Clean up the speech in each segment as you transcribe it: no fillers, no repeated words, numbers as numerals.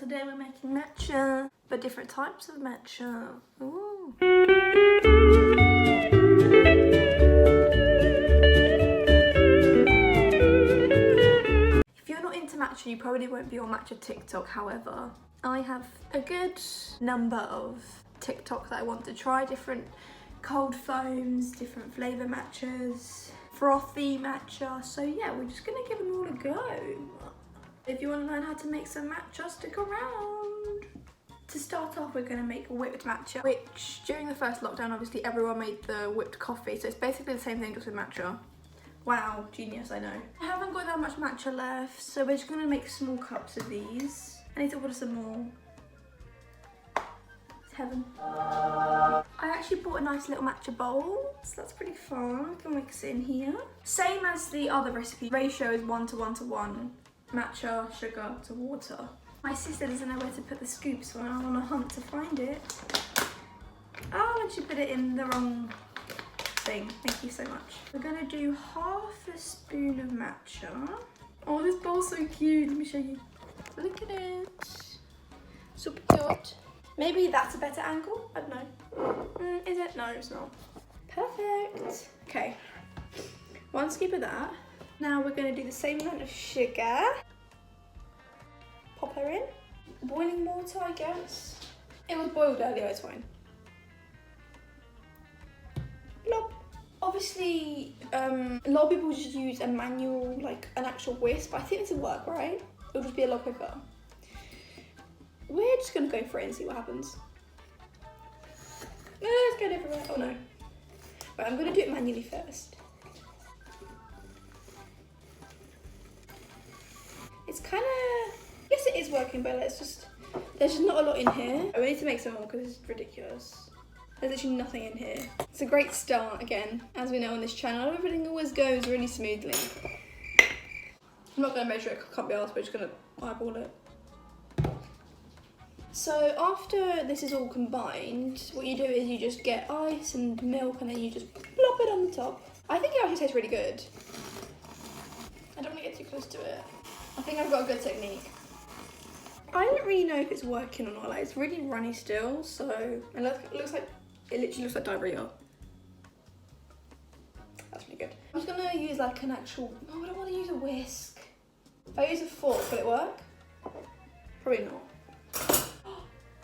today we're making matcha, but different types of matcha. Ooh. If you're not into matcha, you probably won't be on matcha TikTok. However, I have a good number of TikToks that I want to try, different cold foams, different flavour matchas, frothy matcha. So yeah, we're just gonna give them all a go. If you want to learn how to make some matcha, stick around. To start off, we're going to make whipped matcha, which during the first lockdown, obviously everyone made the whipped coffee, so it's basically the same thing just with matcha. Wow, genius, I know. I haven't got that much matcha left, so we're just going to make small cups of these. I need to order some more. It's heaven. I actually bought a nice little matcha bowl, so that's pretty fun. I can mix it in here. Same as the other recipe, ratio is 1 to 1 to 1. Matcha, sugar to water. My sister doesn't know where to put the scoops when I'm on a hunt to find it. Oh, and she put it in the wrong thing. Thank you so much. We're gonna do half a spoon of matcha. Oh, this bowl's so cute. Let me show you. Look at it. Super cute. Maybe that's a better angle. I don't know. Is it? No, it's not. Perfect. Okay. 1 scoop of that. Now we're going to do the same amount of sugar. Pop her in. Boiling water, I guess. It was boiled earlier, it's fine. Plop. Obviously, a lot of people just use a manual, like an actual whisk, but I think this will work, right? It'll just be a lot quicker. We're just going to go for it and see what happens. No, it's going everywhere. Oh no. Right, I'm going to do it manually first. It's kind of, yes it is working, but there's just not a lot in here. I need to make some more because it's ridiculous. There's literally nothing in here. It's a great start, again, as we know on this channel, everything always goes really smoothly. I'm not going to measure it, I can't be arsed, we're just going to eyeball it. So after this is all combined, what you do is you just get ice and milk and then you just plop it on the top. I think it actually tastes really good. I don't want to get too close to it. I think I've got a good technique. I don't really know if it's working or not. Like, it's really runny still, so it looks like it literally looks like diarrhea. That's really good. I'm just gonna use like an actual. Oh, I don't want to use a whisk. If I use a fork, will it work? Probably not.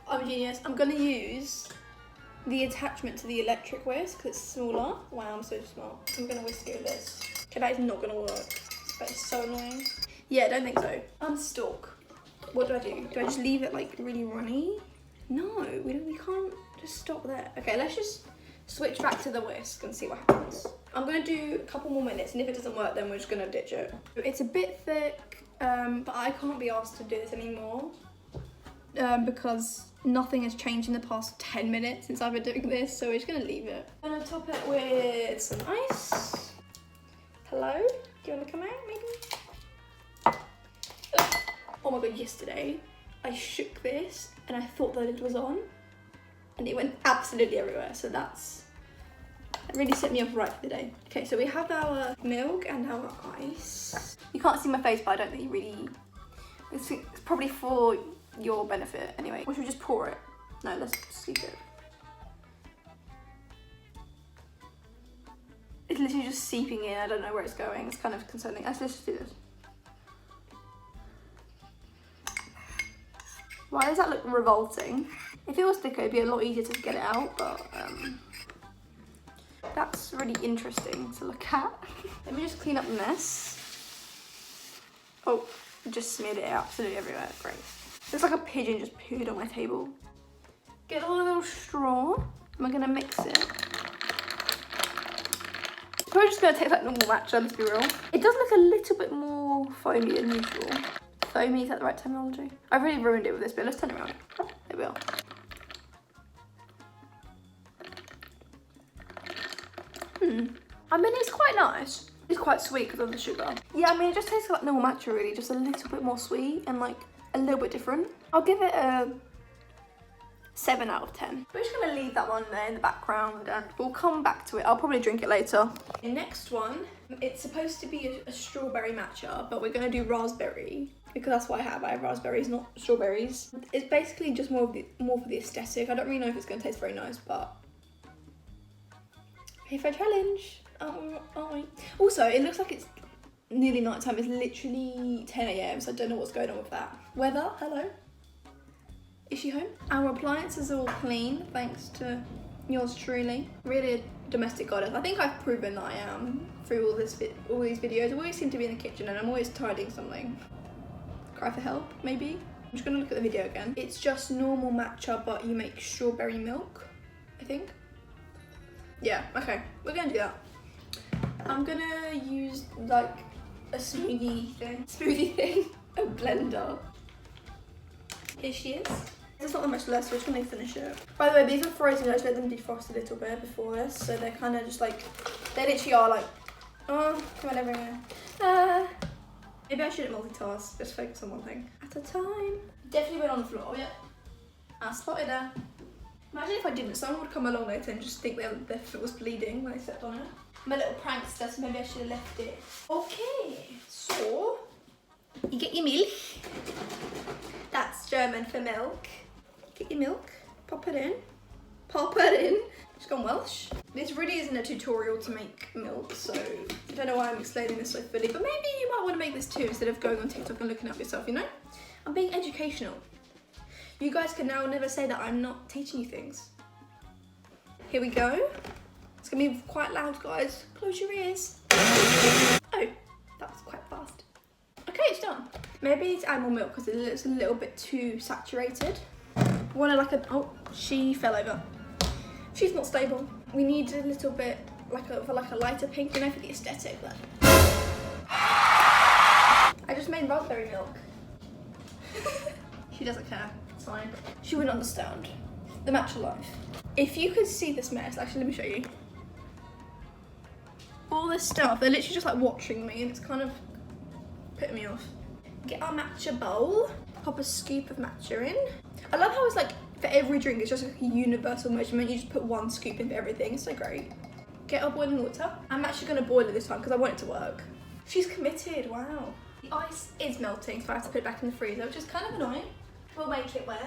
I'm a genius. I'm gonna use the attachment to the electric whisk because it's smaller. Wow, I'm so smart. I'm gonna whisk it with this. Okay, that is not gonna work. That is so annoying. Yeah, I don't think so. Unstalk. What do? Do I just leave it like really runny? No, we can't just stop there. Okay, let's just switch back to the whisk and see what happens. I'm gonna do a couple more minutes, and if it doesn't work, then we're just gonna ditch it. It's a bit thick, but I can't be asked to do this anymore because nothing has changed in the past 10 minutes since I've been doing this, so we're just gonna leave it. I'm gonna top it with some ice. Hello? Do you want to come out, maybe? Oh my god, yesterday I shook this and I thought the lid was on and it went absolutely everywhere, so that really set me off right for the day. Okay, so we have our milk and our ice. You can't see my face, but I don't think you really, it's probably for your benefit anyway. Or should we just pour it? No, let's scoop it. It's literally just seeping in, I don't know where it's going. It's kind of concerning. Let's just do this. Why does that look revolting? If it was thicker, it'd be a lot easier to get it out, but that's really interesting to look at. Let me just clean up the mess. Oh, just smeared it absolutely everywhere, great. Looks like a pigeon just pooed on my table. Get a little straw, and we're gonna mix it. Probably just gonna taste like normal matcha, let's be real. It does look a little bit more foamy than usual. Foamy, is that the right terminology? I've really ruined it with this bit. Let's turn it around. There we are. I mean, it's quite nice. It's quite sweet because of the sugar. Yeah, I mean, it just tastes like normal matcha really, just a little bit more sweet and like a little bit different. I'll give it a 7 out of 10. We're just gonna leave that one there in the background and we'll come back to it. I'll probably drink it later. The next one, it's supposed to be a strawberry matcha, but we're gonna do raspberry. because that's what I have. I have raspberries, not strawberries. It's basically just more for the aesthetic. I don't really know if it's going to taste very nice, but here for a challenge, aren't we? Also, it looks like it's nearly night time. It's literally 10 AM, so I don't know what's going on with that. Weather, hello. Is she home? Our appliances are all clean, thanks to yours truly. Really a domestic goddess. I think I've proven that I am through all these videos. I always seem to be in the kitchen and I'm always tidying something. Cry for help, maybe? I'm just gonna look at the video again. It's just normal matcha, but you make strawberry milk, I think. Yeah, okay, we're gonna do that. I'm gonna use like a smoothie thing, a blender. Here she is. There's not that much left, so we're just gonna finish it. By the way, these are frozen. I just let them defrost a little bit before this, so they're kind of just like, they literally are like, oh, come on everywhere. Maybe I shouldn't multitask, just focus on one thing at a time. Definitely went on the floor, yeah. I spotted her. Imagine if I didn't, someone would come along later and just think their foot was bleeding when I stepped on it. I'm a little prankster, so maybe I should have left it. Okay, so you get your milk. That's German for milk. Get your milk, pop it in. It's gone Welsh. This really isn't a tutorial to make milk, so I don't know why I'm explaining this so fully, but maybe you might want to make this too instead of going on TikTok and looking up yourself, you know? I'm being educational. You guys can now never say that I'm not teaching you things. Here we go. It's gonna be quite loud, guys. Close your ears. Oh, that was quite fast. Okay, it's done. Maybe it's add more milk because it looks a little bit too saturated. Wanna like oh, she fell over. She's not stable. We need a little bit like a lighter pink, you know, for the aesthetic. But I just made raspberry milk. She doesn't care. It's fine. She wouldn't understand the matcha life. If you could see this mess, actually, let me show you. All this stuff, they're literally just like watching me, and it's kind of putting me off. Get our matcha bowl. Pop a scoop of matcha in. I love how it's like for every drink, it's just like a universal measurement. You just put one scoop in for everything. It's so great. Get our boiling water. I'm actually going to boil it this time because I want it to work. She's committed. Wow. The ice is melting, so I have to put it back in the freezer, which is kind of annoying. We'll make it work.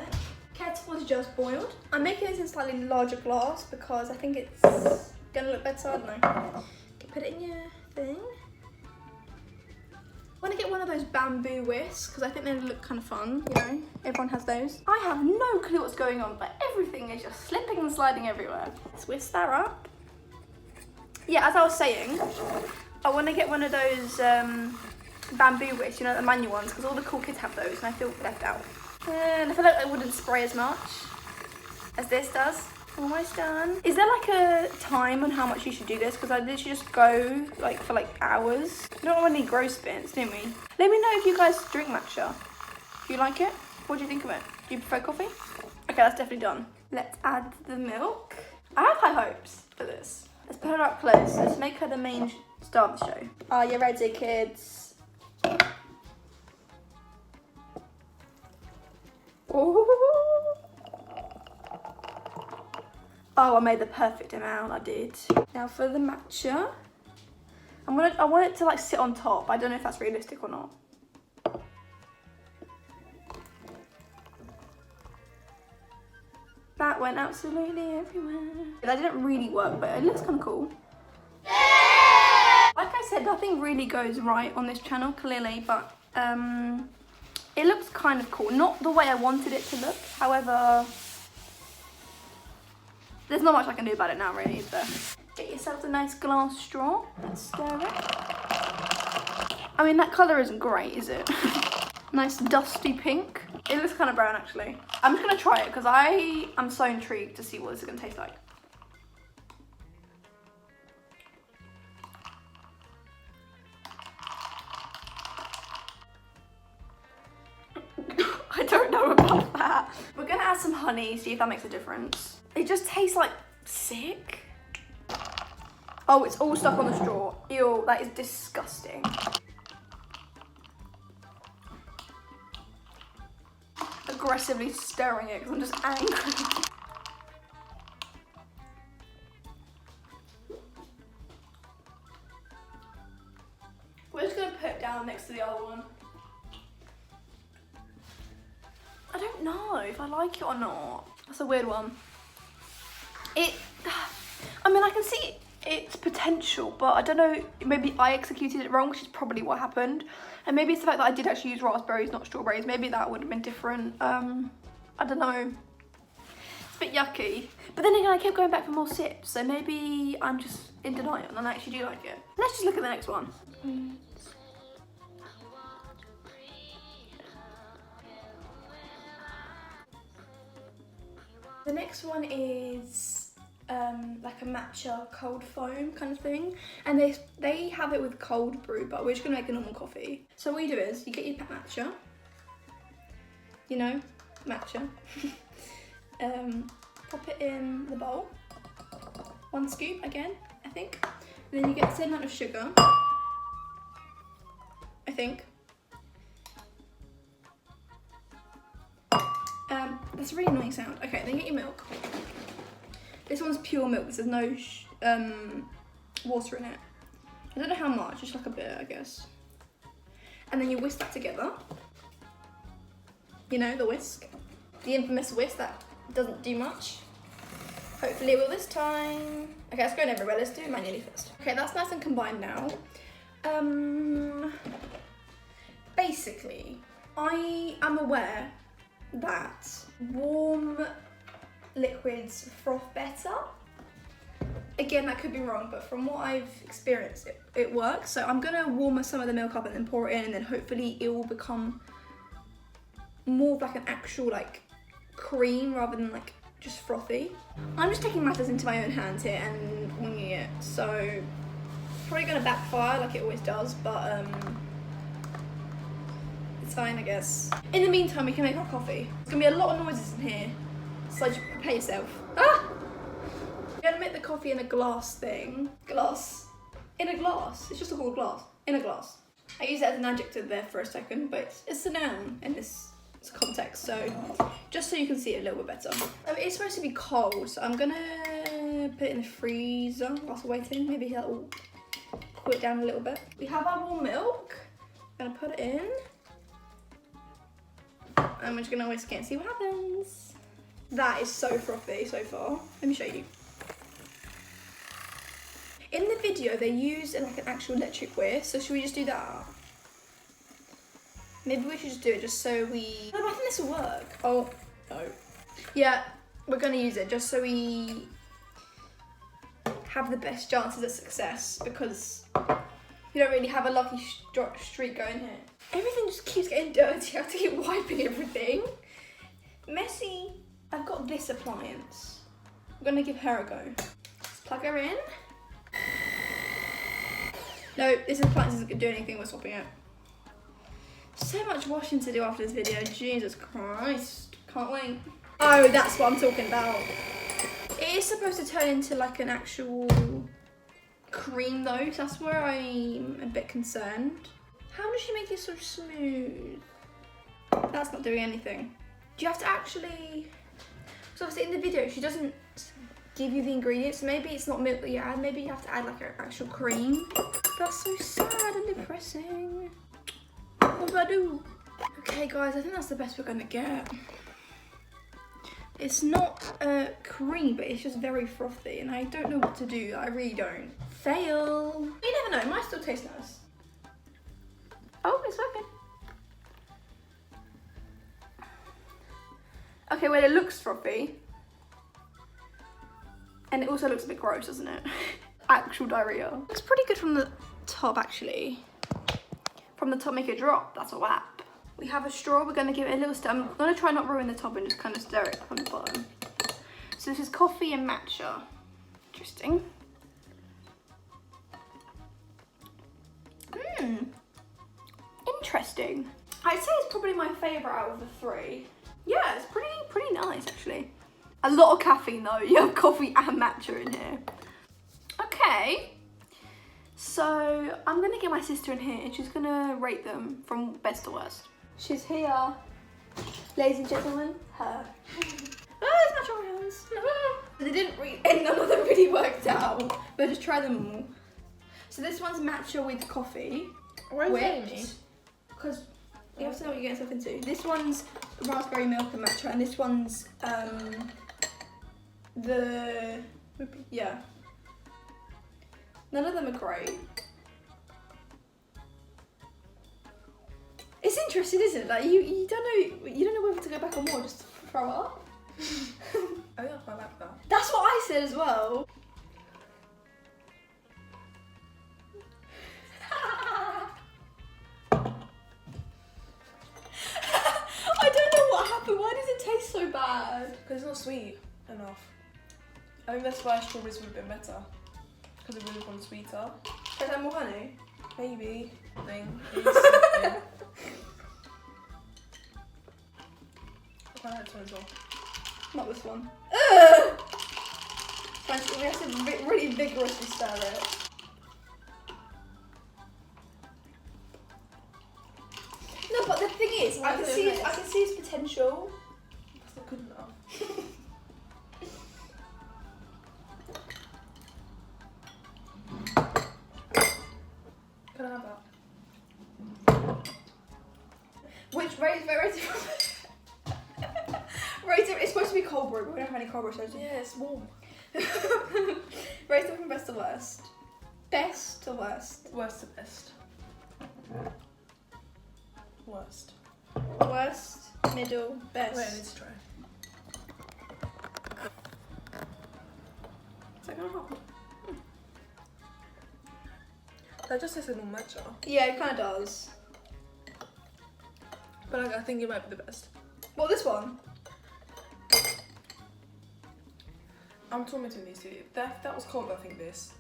Kettle was just boiled. I'm making this in a slightly larger glass because I think it's going to look better. I don't know. Put it in your thing. I want to get one of those bamboo whisks because I think they look kind of fun, you know, everyone has those. I have no clue what's going on, but everything is just slipping and sliding everywhere. Let's whisk that up. Yeah, as I was saying, I want to get one of those bamboo whisks, you know, the manual ones, because all the cool kids have those and I feel left out. And I feel like they wouldn't spray as much as this does. Almost done. Is there like a time on how much you should do this? Because I literally just go like for like hours. We don't want any gross bits, do we? Let me know if you guys drink matcha. Do you like it? What do you think of it? Do you prefer coffee? Okay, that's definitely done. Let's add the milk. I have high hopes for this. Let's put her up close. Let's make her the main star of the show. Are you ready, kids? Ooh. Oh, I made the perfect amount, I did. Now for the matcha, I want it to like sit on top. I don't know if that's realistic or not. That went absolutely everywhere. That didn't really work, but it looks kind of cool. Like I said, nothing really goes right on this channel, clearly, but it looks kind of cool. Not the way I wanted it to look, however, there's not much I can do about it now, really, is there? Get yourself a nice glass straw. Let's stir it. I mean, that colour isn't great, is it? Nice dusty pink. It looks kind of brown, actually. I'm just going to try it because I am so intrigued to see what this is going to taste like. I don't know about that. We're going to add some honey, see if that makes a difference. It just tastes like sick. Oh, it's all stuck on the straw. Ew, that is disgusting. Aggressively stirring it because I'm just angry. We're just going to put it down next to the other one. know if I like it or not. That's a weird one. I mean, I can see its potential, but I don't know, maybe I executed it wrong, which is probably what happened. And maybe it's the fact that I did actually use raspberries, not strawberries. Maybe that would have been different. I don't know. It's a bit yucky. But then again, I kept going back for more sips, so maybe I'm just in denial and I actually do like it. Let's just look at the next one. The next one is like a matcha cold foam kind of thing, and they have it with cold brew, but we're just gonna make a normal coffee. So what you do is you get your matcha, you know, matcha, pop it in the bowl, 1 scoop again, I think, and then you get the same amount of sugar, I think. That's a really annoying sound. Okay, then get your milk. This one's pure milk. There's no water in it. I don't know how much, just like a bit, I guess. And then you whisk that together. You know, the whisk. The infamous whisk that doesn't do much. Hopefully it will this time. Okay, it's going everywhere. Let's do it manually first. Okay, that's nice and combined now. Basically, I am aware that warm liquids froth better. Again, that could be wrong, but from what I've experienced, it works. So I'm gonna warm some of the milk up and then pour it in, and then hopefully it will become more of like an actual like cream rather than like just frothy. I'm just taking matters into my own hands here and winging it, so probably gonna backfire like it always does, but it's fine, I guess. In the meantime, we can make our coffee. There's gonna be a lot of noises in here, so just prepare yourself. Ah! We're gonna make the coffee in a glass thing. Glass. In a glass. It's just a whole glass. In a glass. I use that as an adjective there for a second, but it's a noun in this context, so just so you can see it a little bit better. It's supposed to be cold, so I'm gonna put it in the freezer whilst waiting. Maybe that will cool it down a little bit. We have our warm milk. I'm gonna put it in. And we're just gonna whisk it and see what happens. That is so frothy so far. Let me show you. In the video, they use like an actual electric whisk, so should we just do that? Maybe we should just do it just so we... Oh, I think this will work. Oh, no. Yeah, we're gonna use it just so we have the best chances of success, because we don't really have a lucky streak going here. Everything just keeps getting dirty. I have to keep wiping everything. Messy. I've got this appliance. I'm gonna give her a go. Let's plug her in. No, this appliance isn't gonna do anything. We're swapping it. So much washing to do after this video. Jesus Christ. Can't wait. Oh, that's what I'm talking about. It is supposed to turn into like an actual cream though, so that's where I'm a bit concerned. How does she make it so smooth? That's not doing anything. Do you have to actually... So obviously in the video, she doesn't give you the ingredients. Maybe it's not milk that you add. Maybe you have to add like an actual cream. That's so sad and depressing. What do I do? Okay guys, I think that's the best we're gonna get. It's not cream, but it's just very frothy, and I don't know what to do. I really don't. Fail. You never know, it might still taste nice. Oh, it's working. Okay, well, it looks frothy. And it also looks a bit gross, doesn't it? Actual diarrhea. Looks pretty good from the top, actually. From the top, make it drop. That's a wrap. We have a straw. We're going to give it a little stir. I'm going to try not ruin the top and just kind of stir it from the bottom. So this is coffee and matcha. Interesting. Interesting. I'd say it's probably my favourite out of the three. Yeah, it's pretty nice actually. A lot of caffeine though. You have coffee and matcha in here. Okay. So I'm gonna get my sister in here and she's gonna rate them from best to worst. She's here. Ladies and gentlemen, her. Oh, it's matcha rounds. They didn't none of them really worked out. But just try them all. So this one's matcha with coffee. Why are you telling me? Because you have to know what you're getting yourself into. This one's raspberry milk and matcha, and this one's yeah. None of them are great. It's interesting, isn't it? Like you don't know whether to go back or more, just throw it up. I think I quite like that. That's what I said as well. I don't know what happened. Why does it taste so bad? Because it's not sweet enough. I think that's why strawberries would have been better. Because it would have gone sweeter. Does that more honey? Maybe. Maybe something. I quite like this one as well. Not this one. Ugh! We have to really vigorously stir it. No, but the thing is, I can see its potential. That's not good enough. Can I have that? Which rate it's supposed to be cold brew, but we don't have any cold brew, so Yeah, it's warm. rate it from best to worst. Best to worst. Worst to best. Worst. Worst, middle, best. Wait, I need to try. Is that gonna help? That just says a normal matcha. Yeah, it kind of does. But like, I think it might be the best. Well, this one. I'm torn between these two. That was cold, I think this.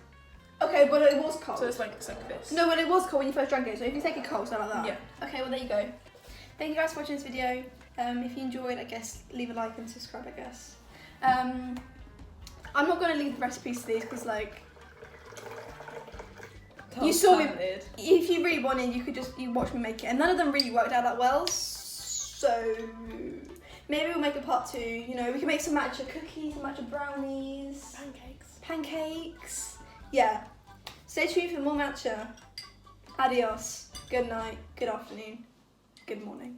Okay, but it was cold. So it's like this. No, but it was cold when you first drank it, so if you take it cold, it's not like that. Yeah. Okay, well there you go. Thank you guys for watching this video. If you enjoyed, I guess, leave a like and subscribe, I guess. I'm not going to leave the recipes to these because, like, you saw me. If you really wanted, you could just watch me make it, and none of them really worked out that well. So maybe we'll make a part 2. You know, we can make some matcha cookies, some matcha brownies, pancakes. Yeah. Stay tuned for more matcha. Adios. Good night. Good afternoon. Good morning.